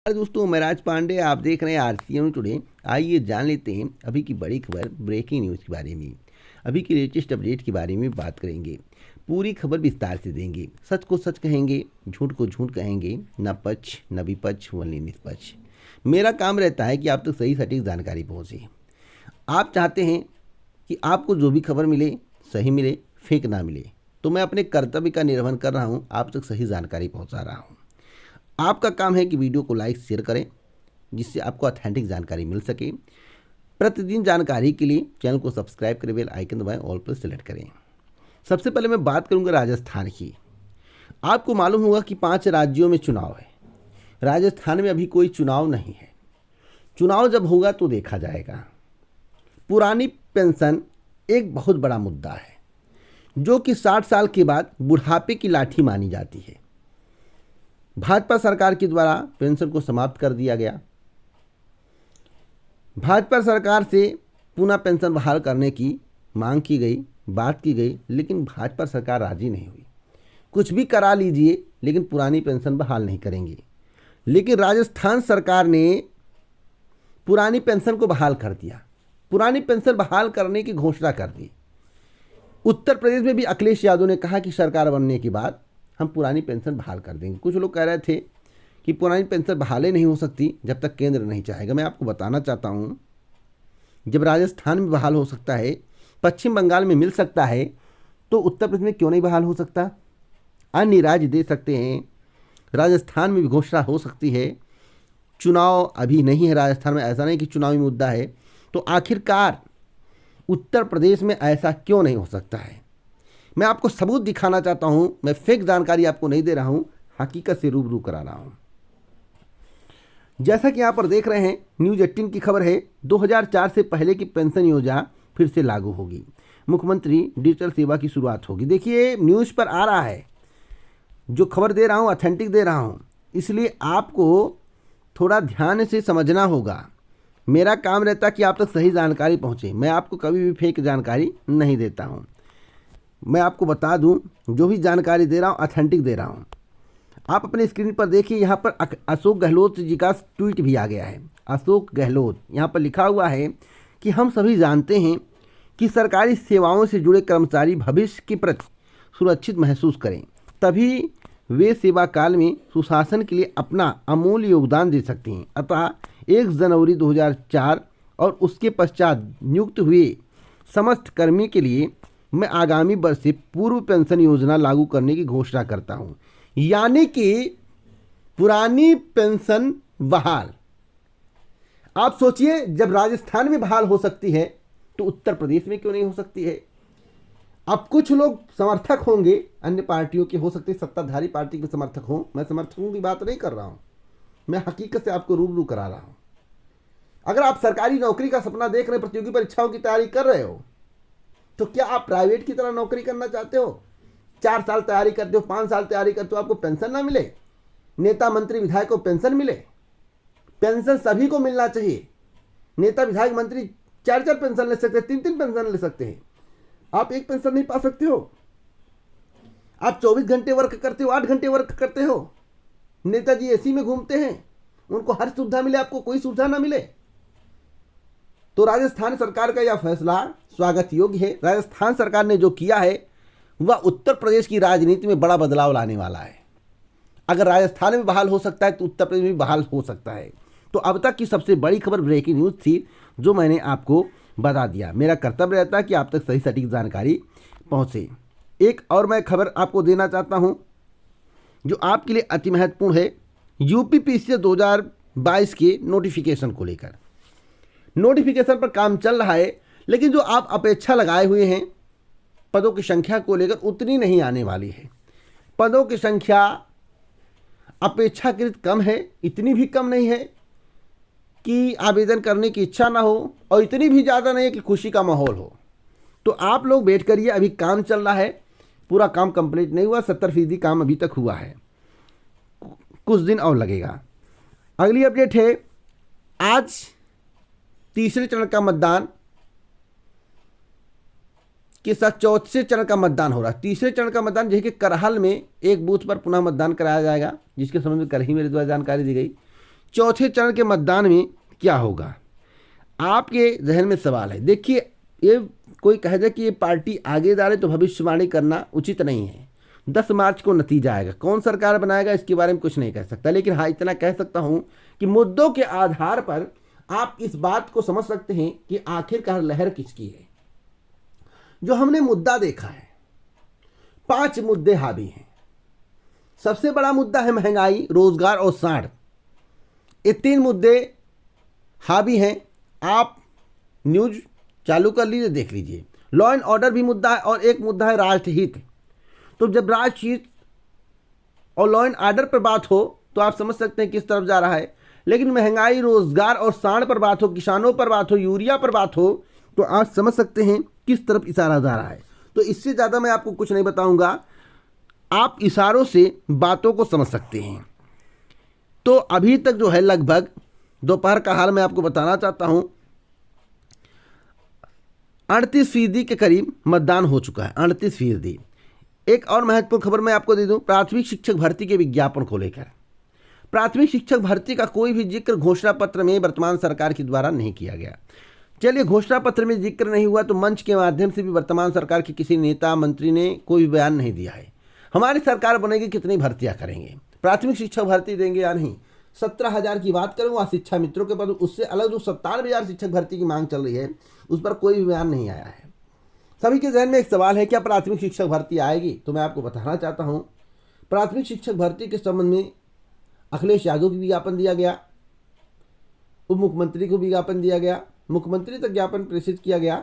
दोस्तों, मैं राज पांडे, आप देख रहे हैं आरसीएम टुडे। आइए जान लेते हैं अभी की बड़ी खबर, ब्रेकिंग न्यूज़ के बारे में। अभी की लेटेस्ट अपडेट के बारे में बात करेंगे। पूरी खबर विस्तार से देंगे। सच को सच कहेंगे, झूठ को झूठ कहेंगे, न पक्ष न विपक्ष, वनली निष्पक्ष। मेरा काम रहता है कि आप तक सही सटीक जानकारी पहुँचे। आप चाहते हैं कि आपको जो भी खबर मिले सही मिले, फेक ना मिले, तो मैं अपने कर्तव्य का निर्वहन कर रहा हूँ, आप तक सही जानकारी पहुँचा रहा हूँ। आपका काम है कि वीडियो को लाइक शेयर करें, जिससे आपको ऑथेंटिक जानकारी मिल सके। प्रतिदिन जानकारी के लिए चैनल को सब्सक्राइब करें, बेल आइकन दबाएं, ऑल पर सेलेक्ट करें। सबसे पहले मैं बात करूंगा राजस्थान की। आपको मालूम होगा कि 5 राज्यों में चुनाव है। राजस्थान में अभी कोई चुनाव नहीं है। चुनाव जब होगा तो देखा जाएगा। पुरानी पेंशन एक बहुत बड़ा मुद्दा है, जो कि 60 साल के बाद बुढ़ापे की लाठी मानी जाती है। भाजपा सरकार के द्वारा पेंशन को समाप्त कर दिया गया। भाजपा सरकार से पुनः पेंशन बहाल करने की मांग की गई, बात की गई, लेकिन भाजपा सरकार राजी नहीं हुई। कुछ भी करा लीजिए, लेकिन पुरानी पेंशन बहाल नहीं करेंगे। लेकिन राजस्थान सरकार ने पुरानी पेंशन को बहाल कर दिया। पुरानी पेंशन बहाल करने की घोषणा कर दी। उत्तर प्रदेश में भी अखिलेश यादव ने कहा कि सरकार बनने के बाद हम पुरानी पेंशन बहाल कर देंगे। कुछ लोग कह रहे थे कि पुरानी पेंशन बहाल नहीं हो सकती जब तक केंद्र नहीं चाहेगा। मैं आपको बताना चाहता हूँ, जब राजस्थान में बहाल हो सकता है, पश्चिम बंगाल में मिल सकता है, तो उत्तर प्रदेश में क्यों नहीं बहाल हो सकता? अन्य राज्य दे सकते हैं, राजस्थान में भी घोषणा हो सकती है। चुनाव अभी नहीं है राजस्थान में, ऐसा नहीं कि चुनावी मुद्दा है, तो आखिरकार उत्तर प्रदेश में ऐसा क्यों नहीं हो सकता है? मैं आपको सबूत दिखाना चाहता हूं। मैं फेक जानकारी आपको नहीं दे रहा हूं, हकीकत से रूबरू करा रहा हूं। जैसा कि यहां पर देख रहे हैं, न्यूज़ 18 की खबर है, 2004 से पहले की पेंशन योजना फिर से लागू होगी। मुख्यमंत्री डिजिटल सेवा की शुरुआत होगी। देखिए, न्यूज़ पर आ रहा है, जो खबर दे रहा हूं ऑथेंटिक दे रहा हूं, इसलिए आपको थोड़ा ध्यान से समझना होगा। मेरा काम रहता है कि आप तक सही जानकारी पहुंचे। मैं आपको कभी भी फेक जानकारी नहीं देता हूं। मैं आपको बता दूं, जो भी जानकारी दे रहा हूं ऑथेंटिक दे रहा हूं। आप अपने स्क्रीन पर देखिए, यहाँ पर अशोक गहलोत जी का ट्वीट भी आ गया है। अशोक गहलोत, यहाँ पर लिखा हुआ है कि हम सभी जानते हैं कि सरकारी सेवाओं से जुड़े कर्मचारी भविष्य के प्रति सुरक्षित महसूस करें, तभी वे सेवा काल में सुशासन के लिए अपना अमूल्य योगदान दे सकते हैं। अतः 1 जनवरी 2004 और उसके पश्चात नियुक्त हुए समस्त कर्मी के लिए मैं आगामी वर्ष से पूर्व पेंशन योजना लागू करने की घोषणा करता हूं। यानी कि पुरानी पेंशन बहाल। आप सोचिए, जब राजस्थान में बहाल हो सकती है, तो उत्तर प्रदेश में क्यों नहीं हो सकती है? अब कुछ लोग समर्थक होंगे अन्य पार्टियों के, हो सकते सत्ताधारी पार्टी के समर्थक हों। मैं समर्थकों की बात नहीं कर रहा हूं, मैं हकीकत से आपको रूबरू करा रहा हूं। अगर आप सरकारी नौकरी का सपना देख रहे, प्रतियोगी परीक्षाओं की तैयारी कर रहे हो, तो क्या आप प्राइवेट की तरह नौकरी करना चाहते हो? 4 साल तैयारी करते हो, 5 साल तैयारी करते हो, आपको पेंशन ना मिले? नेता मंत्री विधायक को पेंशन मिले? पेंशन सभी को मिलना चाहिए। नेता विधायक मंत्री 4-4 पेंशन ले सकते हैं, 3-3 पेंशन ले सकते हैं। आप एक पेंशन नहीं पा सकते हो? आप 24 घंटे वर्क करते हो, 8 घंटे वर्क करते हो। नेताजी एसी में घूमते हैं, उनको हर सुविधा मिले, आपको कोई सुविधा ना मिले। तो राजस्थान सरकार का यह फैसला स्वागत योग्य है। राजस्थान सरकार ने जो किया है वह उत्तर प्रदेश की राजनीति में बड़ा बदलाव लाने वाला है। अगर राजस्थान में बहाल हो सकता है, तो उत्तर प्रदेश में भी बहाल हो सकता है। तो अब तक की सबसे बड़ी खबर ब्रेकिंग न्यूज़ थी, जो मैंने आपको बता दिया। मेरा कर्तव्य रहता है कि आप तक सही सटीक जानकारी पहुँचे। एक और मैं खबर आपको देना चाहता हूँ, जो आपके लिए अति महत्वपूर्ण है। यूपीपीसीएस 2022 के नोटिफिकेशन को लेकर, नोटिफिकेशन पर काम चल रहा है, लेकिन जो आप अपेक्षा लगाए हुए हैं पदों की संख्या को लेकर, उतनी नहीं आने वाली है। पदों की संख्या अपेक्षाकृत कम है, इतनी भी कम नहीं है कि आवेदन करने की इच्छा ना हो, और इतनी भी ज़्यादा नहीं है कि खुशी का माहौल हो। तो आप लोग वेट करिए, अभी काम चल रहा है, पूरा काम कंप्लीट नहीं हुआ, 70% काम अभी तक हुआ है, कुछ दिन और लगेगा। अगली अपडेट है, आज तीसरे चरण का मतदान के साथ चौथे चरण का मतदान हो रहा है। तीसरे चरण का मतदान जैसे कि करहल में एक बूथ पर पुनः मतदान कराया जाएगा, जिसके संबंध में कल ही मेरे द्वारा जानकारी दी गई। चौथे चरण के मतदान में क्या होगा? आपके जहन में सवाल है। देखिए, ये कोई कहे दे कि ये पार्टी आगे जा रही तो भविष्यवाणी करना उचित नहीं है। 10 मार्च को नतीजा आएगा, कौन सरकार बनाएगा इसके बारे में कुछ नहीं कह सकता, लेकिन हाँ इतना कह सकता हूं कि मुद्दों के आधार पर आप इस बात को समझ सकते हैं कि आखिरकार लहर किसकी है। जो हमने मुद्दा देखा है, 5 मुद्दे हावी हैं। सबसे बड़ा मुद्दा है महंगाई, रोजगार और साढ़। ये 3 मुद्दे हावी हैं। आप न्यूज चालू कर लीजिए, देख लीजिए। लॉ एंड ऑर्डर भी मुद्दा है और एक मुद्दा है राष्ट्रहित। तो जब राष्ट्रहित और लॉ एंड ऑर्डर पर बात हो तो आप समझ सकते हैं किस तरफ जा रहा है, लेकिन महंगाई, रोजगार और साढ़ पर बात हो, किसानों पर बात हो, यूरिया पर बात हो, तो आप समझ सकते हैं किस तरफ इशारा जा रहा है। तो इससे ज़्यादा मैं आपको कुछ नहीं बताऊंगा, आप इशारों से बातों को समझ सकते हैं। तो अभी तक जो है लगभग दोपहर का हाल मैं आपको बताना चाहता हूं, 38% के करीब मतदान हो चुका है, 38%। एक और महत्वपूर्ण खबर मैं आपको दे दूं, प्राथमिक शिक्षक भर्ती के विज्ञापन को लेकर। प्राथमिक शिक्षक भर्ती का कोई भी जिक्र घोषणा पत्र में वर्तमान सरकार के द्वारा नहीं किया गया। चलिए, घोषणा पत्र में जिक्र नहीं हुआ तो मंच के माध्यम से भी वर्तमान सरकार के किसी नेता मंत्री ने कोई भी बयान नहीं दिया है। हमारी सरकार बनेगी, कितनी भर्तियां करेंगे, प्राथमिक शिक्षक भर्ती देंगे या नहीं। 17,000 की बात करूँ वहाँ शिक्षा मित्रों के पद, उससे अलग जो 57,000 शिक्षक भर्ती की मांग चल रही है उस पर कोई भी बयान नहीं आया है। सभी के जहन में एक सवाल है, क्या प्राथमिक शिक्षक भर्ती आएगी? तो मैं आपको बताना चाहता हूँ, प्राथमिक शिक्षक भर्ती के संबंध में अखिलेश यादव को विज्ञापन दिया गया, उप मुख्यमंत्री को विज्ञापन दिया गया, मुख्यमंत्री तक ज्ञापन प्रेषित किया गया,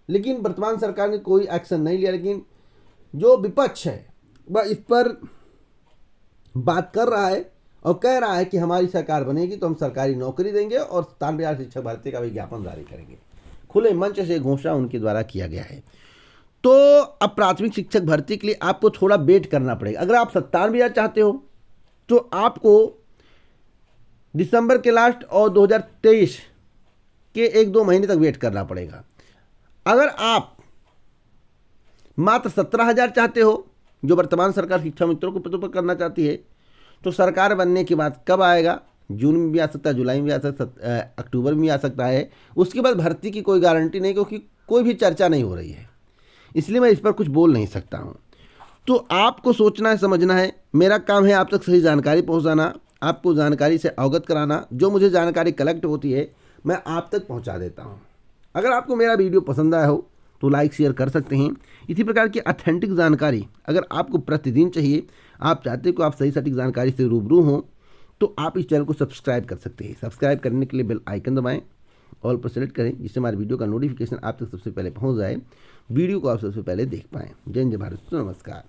लेकिन वर्तमान सरकार ने कोई एक्शन नहीं लिया। लेकिन जो विपक्ष है वह इस पर बात कर रहा है और कह रहा है कि हमारी सरकार बनेगी तो हम सरकारी नौकरी देंगे और 97,000 शिक्षक भर्ती का विज्ञापन जारी करेंगे। खुले मंच से घोषणा उनके द्वारा किया गया है। तो अब प्राथमिक शिक्षक भर्ती के लिए आपको थोड़ा वेट करना पड़ेगा। अगर आप 97,000 चाहते हो तो आपको दिसंबर के लास्ट और 2023 के 1-2 महीने तक वेट करना पड़ेगा। अगर आप मात्र 17,000 चाहते हो, जो वर्तमान सरकार शिक्षा मित्रों को पदों पर करना चाहती है, तो सरकार बनने के बाद कब आएगा? जून में भी आ सकता है, जुलाई में भी आ सकता है, अक्टूबर में भी आ सकता है। उसके बाद भर्ती की कोई गारंटी नहीं, क्योंकि कोई भी चर्चा नहीं हो रही है, इसलिए मैं इस पर कुछ बोल नहीं सकता हूँ। तो आपको सोचना है, समझना है। मेरा काम है आप तक सही जानकारी पहुँचाना, आपको जानकारी से अवगत कराना। जो मुझे जानकारी कलेक्ट होती है मैं आप तक पहुँचा देता हूँ। अगर आपको मेरा वीडियो पसंद आया हो तो लाइक शेयर कर सकते हैं। इसी प्रकार की ऑथेंटिक जानकारी अगर आपको प्रतिदिन चाहिए, आप चाहते हो कि आप सही सटीक जानकारी से रूबरू हों, तो आप इस चैनल को सब्सक्राइब कर सकते हैं। सब्सक्राइब करने के लिए बेल आइकन दबाएं, ऑल पर सेलेक्ट करें, जिससे हमारे वीडियो का नोटिफिकेशन आप तक सबसे पहले पहुंच जाए, वीडियो को आप सबसे पहले देख पाएं। जय हिंद, जय भारत, नमस्कार।